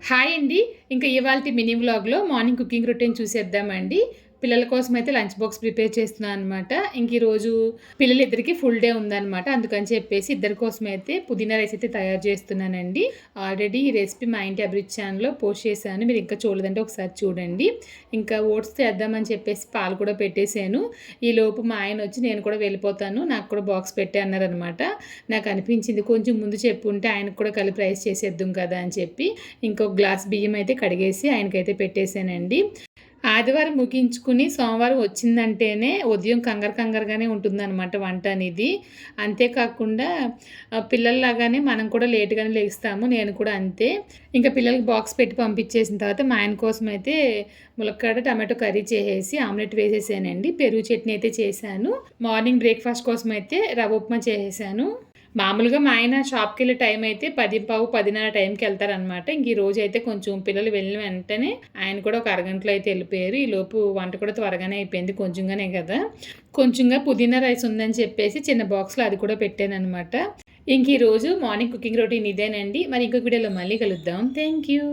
Hi అండి. ఇంకా ఇవాల్టి మినీ వ్లాగ్‌లో మార్నింగ్ కుకింగ్ రొటీన్ చూసేద్దామండి. పిల్లల కోసం అయితే లంచ్ బాక్స్ ప్రిపేర్ చేస్తున్నాను అనమాట. ఇంక ఈరోజు పిల్లలిద్దరికీ ఫుల్ డే ఉందనమాట. అందుకని చెప్పేసి ఇద్దరి కోసమైతే పుదీనా రైస్ అయితే తయారు చేస్తున్నానండి. ఆల్రెడీ ఈ రెసిపీ మా ఇంటి అభిరుచి ఛానల్‌లో పోస్ట్ చేశాను. మీరు ఇంకా చూడలేదంటే ఒకసారి చూడండి. ఇంకా ఓట్స్ చేద్దామని చెప్పేసి పాలు కూడా పెట్టేసాను. ఈలోపు మా ఆయన వచ్చి నేను కూడా వెళ్ళిపోతాను, నాకు కూడా బాక్స్ పెట్టే అన్నారనమాట. నాకు అనిపించింది కొంచెం ముందు చెప్పుంటే ఆయనకు కూడా కలిపి రైస్ చేసేద్దాం కదా అని చెప్పి ఇంకొక గ్లాస్ బియ్యం అయితే కడిగేసి ఆయనకైతే పెట్టేశానండి. ఆదివారం ముగించుకుని సోమవారం వచ్చిందంటేనే ఉదయం కంగారుగానే ఉంటుందన్నమాట వంట అనేది. అంతేకాకుండా పిల్లల్లాగానే మనం కూడా లేట్‌గానే లెగుస్తాము. నేను కూడా అంతే. ఇంకా పిల్లలకి బాక్స్ పెట్టి పంపించేసిన తర్వాత మా ఆయన కోసం అయితే ములక్కాడ టమాటో కర్రీ చేసేసి ఆమ్లెట్ వేసేసానండి. పెరుగు చట్నీ అయితే చేశాను. మార్నింగ్ బ్రేక్‌ఫాస్ట్ కోసం అయితే రవ్వ ఉప్మా చేసేసాను. మామూలుగా మా ఆయన షాప్‌కెళ్ళే టైం అయితే 10:15, 10:30 టైంకి వెళ్తారనమాట. ఇంక ఈ రోజైతే కొంచెం పిల్లలు వెళ్ళిన వెంటనే ఆయన కూడా ఒక అరగంటలో అయితే వెళ్ళిపోయారు. ఈలోపు వంట కూడా త్వరగానే అయిపోయింది. కొంచెంగానే కదా! కొంచెంగా పుదీనా రైస్ ఉందని చెప్పేసి చిన్న బాక్స్‌లో అది కూడా పెట్టాననమాట. ఇంక ఈరోజు మార్నింగ్ కుకింగ్ రొటీన్ ఇదేనండి. మరి ఇంకొక వీడియోలో మళ్ళీ కలుద్దాం. Thank you.